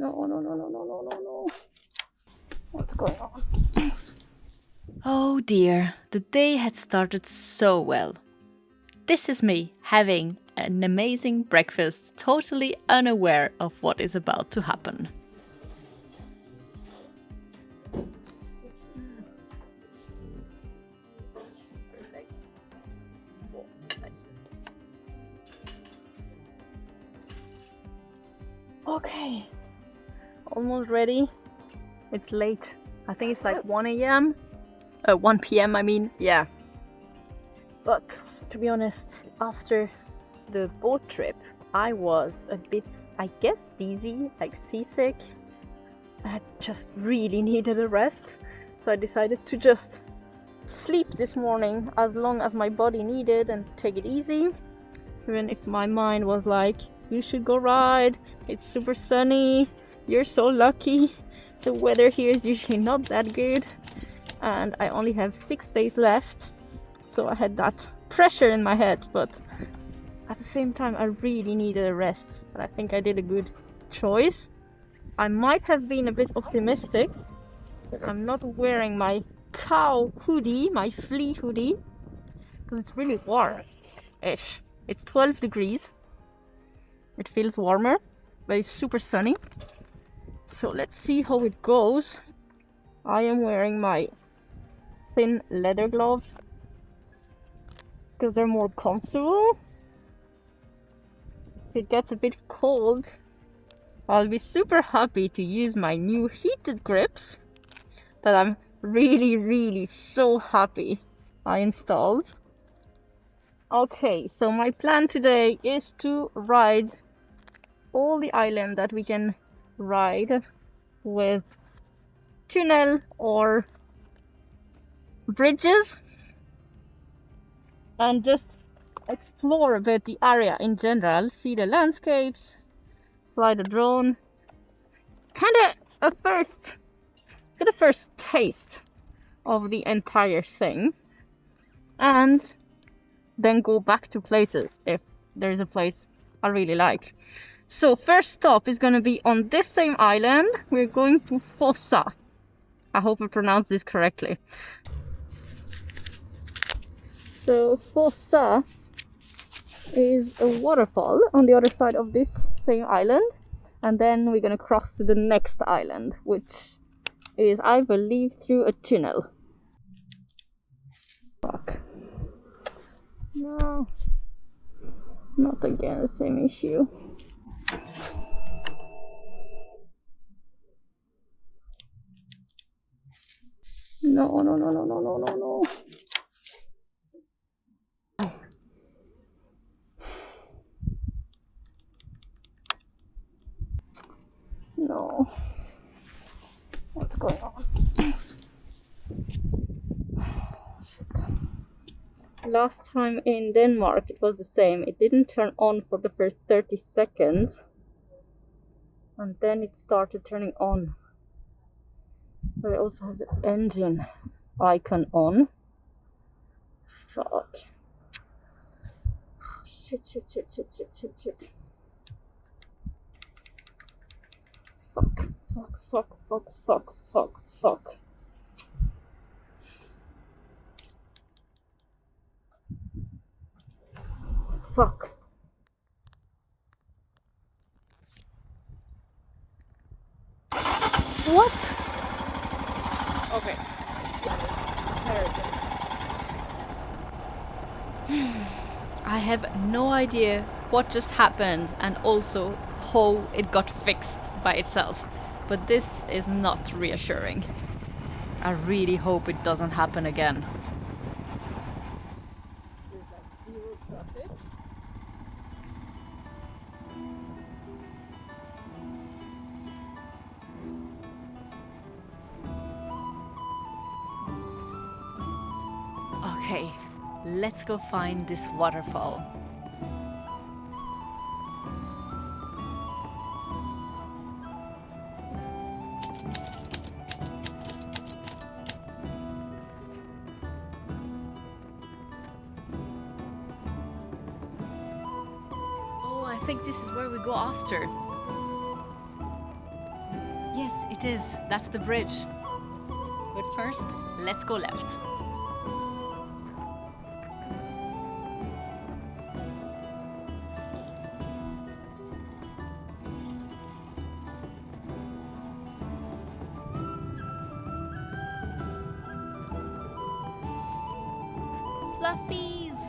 No, no, no, no, no, no, no, no. What's going on? Oh dear, the day had started so well. This is me having an amazing breakfast, totally unaware of what is about to happen. Okay, almost ready. It's late. I think it's like 1 a.m. 1 p.m. I mean, yeah. But to be honest, after the boat trip, I was a bit, I guess, dizzy, like seasick. I just really needed a rest. So I decided to just sleep this morning as long as my body needed and take it easy. Even if my mind was like, you should go ride, it's super sunny, you're so lucky. The weather here is usually not that good. And I only have 6 days left. So I had that pressure in my head, but at the same time I really needed a rest. And I think I did a good choice. I might have been a bit optimistic. I'm not wearing my cow hoodie, my flea hoodie, because it's really warm-ish. It's 12 degrees. It feels warmer, but it's super sunny. So let's see how it goes. I am wearing my thin leather gloves because they're more comfortable. If it gets a bit cold, I'll be super happy to use my new heated grips that I'm really so happy I installed. Okay, so my plan today is to ride all the island that we can ride with tunnel or bridges and just explore a bit the area in general, see the landscapes, fly the drone, get a first taste of the entire thing, and then go back to places if there's a place I really like. So first stop is gonna be on this same island. We're going to Fossá. I hope I pronounced this correctly. So Fossá is a waterfall on the other side of this same island, and then we're gonna cross to the next island, which is, I believe, through a tunnel. Fuck. No, not again, the same issue. No, no, no, no, no, no, no, no. No. What's going on? Last time in Denmark it was the same. It didn't turn on for the first 30 seconds. And then it started turning on. But I also have the engine icon on. Fuck. Shit. Fuck. Fuck. What? Okay. I have no idea what just happened and also how it got fixed by itself, but this is not reassuring. I really hope it doesn't happen again. Okay, let's go find this waterfall. Oh, I think this is where we go after. Yes, it is. That's the bridge. But first, let's go left. Fluffies!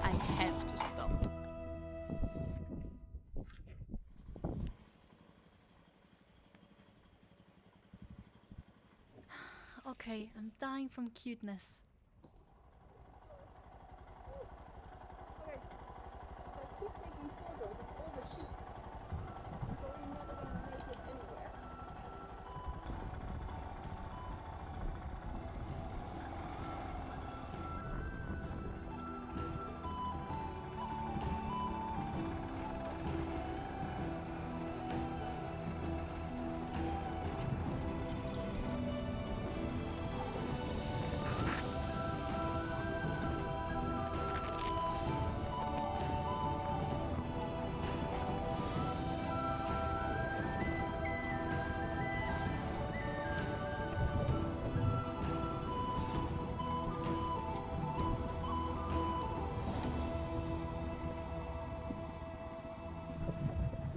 I have to stop. Okay, I'm dying from cuteness. Okay, I keep taking photos of all the sheep, so we're never gonna make it anywhere.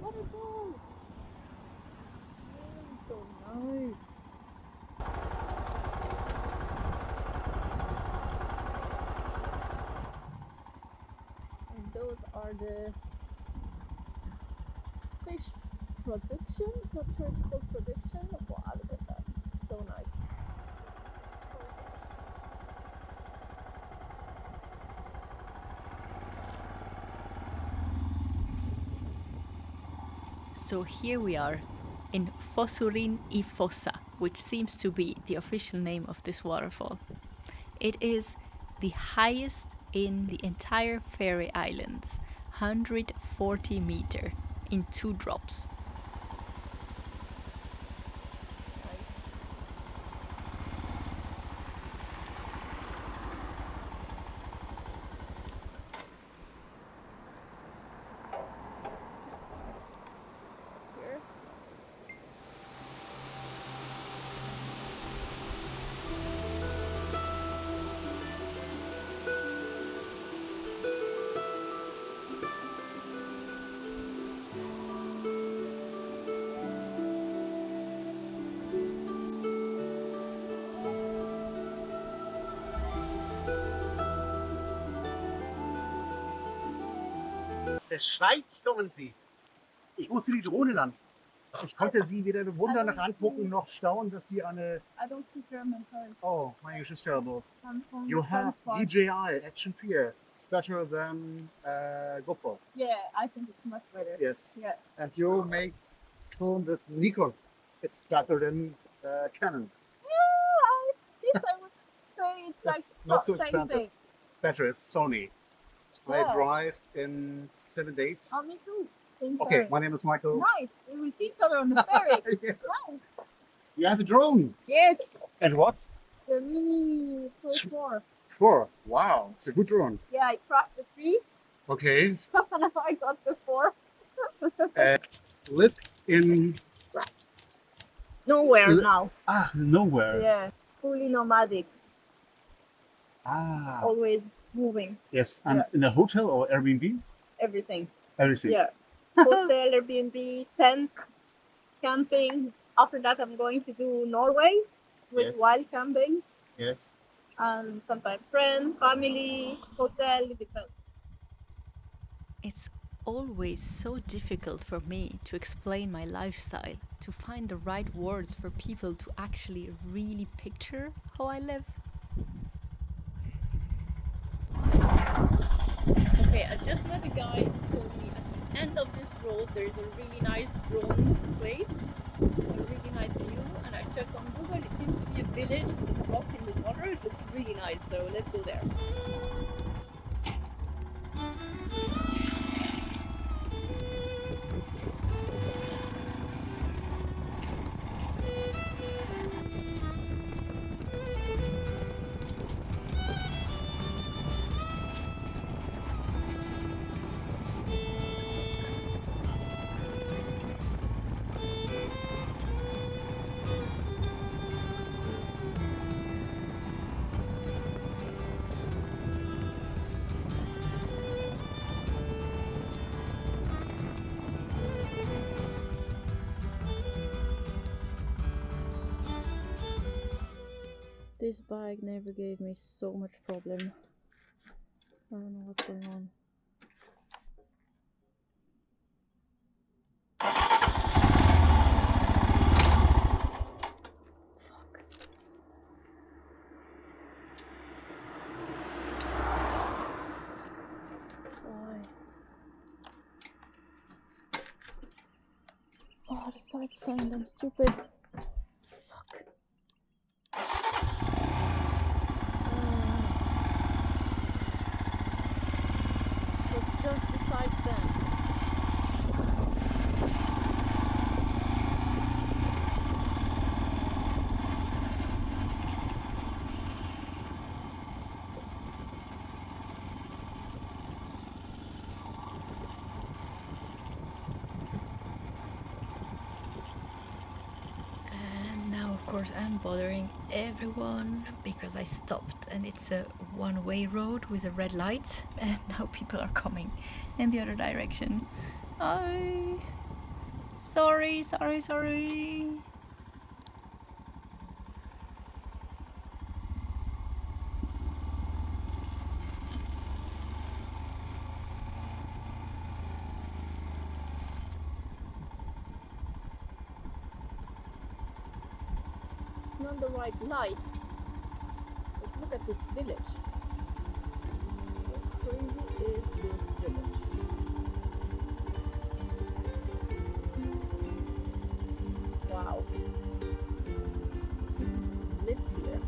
Waterfall! Yay, so nice. And those are the fish production. Not sure it's called production. Wow, look at that. So nice. So here we are in Fossurin I Fossa, which seems to be the official name of this waterfall. It is the highest in the entire Faroe Islands, 140 meter in 2 drops. Here. Der Schweiz kommen Sie. Ich musste die Drohne landen. Ich konnte Sie weder bewundern noch angucken noch staunen, dass Sie eine. I don't speak German, sorry. Oh, my English is terrible. I'm from You have Frankfurt. DJI Action 4. It's better than GoPro. Yeah, I think it's much better. Yes. Yeah. And you make film with Nikon. It's better than Canon. Yeah, I think I would say it's It's like not so same expensive. thing. Better is Sony. I Wow. drive in 7 days. Oh, me too. Same Okay, ferry. my name is Michael. Nice. We will see each other on the ferry. Yeah. Nice. You have a drone. Yes. And what? The mini first floor. Four. Wow, it's a good drone. Yeah, I crossed the 3. Okay. Now I got the 4. Live in Nowhere L- now. nowhere. Yeah. Fully nomadic. Ah. Always moving. Yes, and Yeah. in a hotel or Airbnb? Everything. Everything. Yeah. Hotel, Airbnb, tent, camping. After that, I'm going to do Norway with Yes. wild camping. Yes. And sometimes friends, family, hotel, it depends. It's always so difficult for me to explain my lifestyle, to find the right words for people to actually really picture how I live. Okay, I just met a guy who told me at the end of this road there is a really nice drone place, a really nice view, and I checked on Google, it seems to be a village with a rock in the water, it looks really nice, so let's go there. This bag never gave me so much problem. I don't know what's going on. Fuck. Why? Oh, the side stand, I'm stupid. Fuck. It's just the side stand. And now, of course, I'm bothering everyone because I stopped and it's a one-way road with a red light, and now people are coming in the other direction. Sorry. Not the right light. But look at this village. What crazy is this village? Wow. Lived here.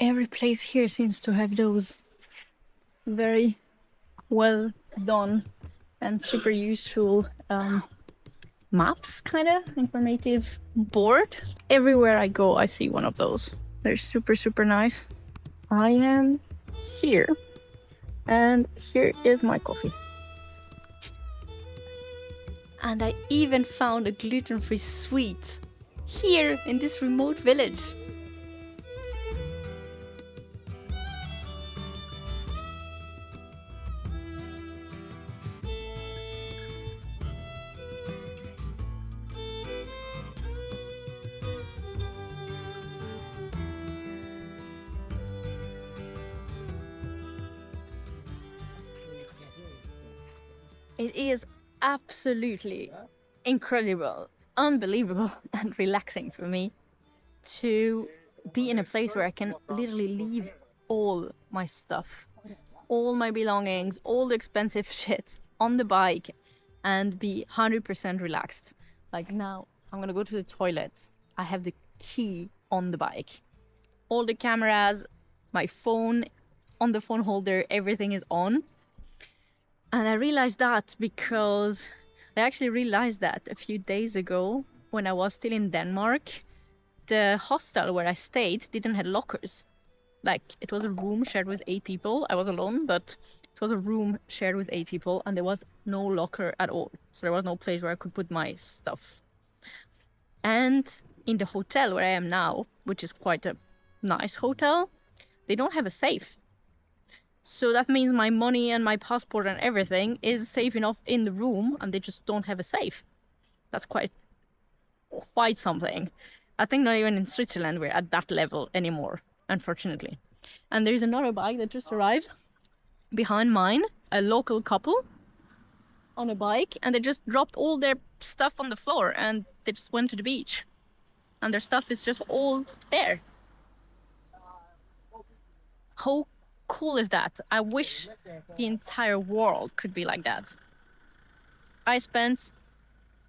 Every place here seems to have those Very well done and super useful maps, kind of informative board. Everywhere I go, I see one of those. They're super nice. I am here, and here is my coffee. And I even found a gluten-free sweet here in this remote village. It is absolutely incredible, unbelievable, and relaxing for me to be in a place where I can literally leave all my stuff, all my belongings, all the expensive shit on the bike and be 100% relaxed. Like now, I'm gonna go to the toilet. I have the key on the bike. All the cameras, my phone, on the phone holder, everything is on. And I realized that because I actually realized that a few days ago when I was still in Denmark, the hostel where I stayed didn't have lockers. Like, it was a room shared with 8 people. I was alone, but it was a room shared with 8 people and there was no locker at all. So there was no place where I could put my stuff. And in the hotel where I am now, which is quite a nice hotel, they don't have a safe. So that means my money and my passport and everything is safe enough in the room and they just don't have a safe. That's quite something. I think not even in Switzerland we're at that level anymore, unfortunately. And there's another bike that just arrived behind mine, a local couple on a bike, and they just dropped all their stuff on the floor and they just went to the beach. And their stuff is just all there. How cool is that? I wish the entire world could be like that. I spent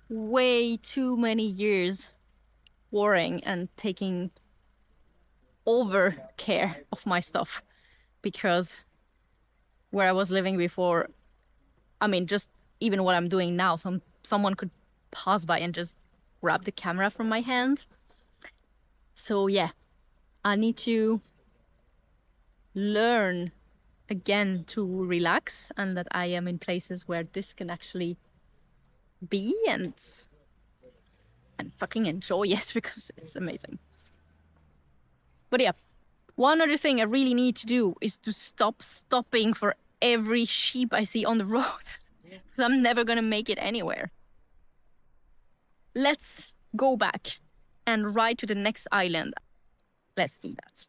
way too many years worrying and taking over care of my stuff because where I was living before, I mean, just even what I'm doing now, someone could pass by and just grab the camera from my hand. So yeah, I need to learn again to relax, and that I am in places where this can actually be and fucking enjoy it, because it's amazing. But yeah, one other thing I really need to do is to stop stopping for every sheep I see on the road, because I'm never gonna make it anywhere. Let's go back and ride to the next island. Let's do that.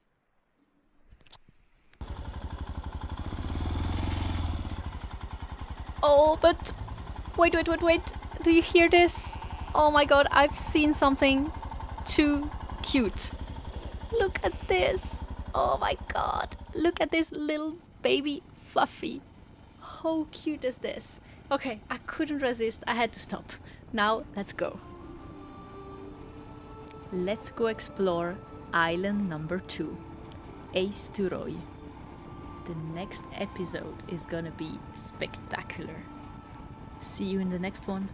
Oh, but wait. Do you hear this? Oh my god, I've seen something too cute. Look at this. Oh my god. Look at this little baby Fluffy. How cute is this? Okay, I couldn't resist. I had to stop. Now, let's go. Let's go explore island number 2, Streymoy. The next episode is gonna be spectacular. See you in the next one.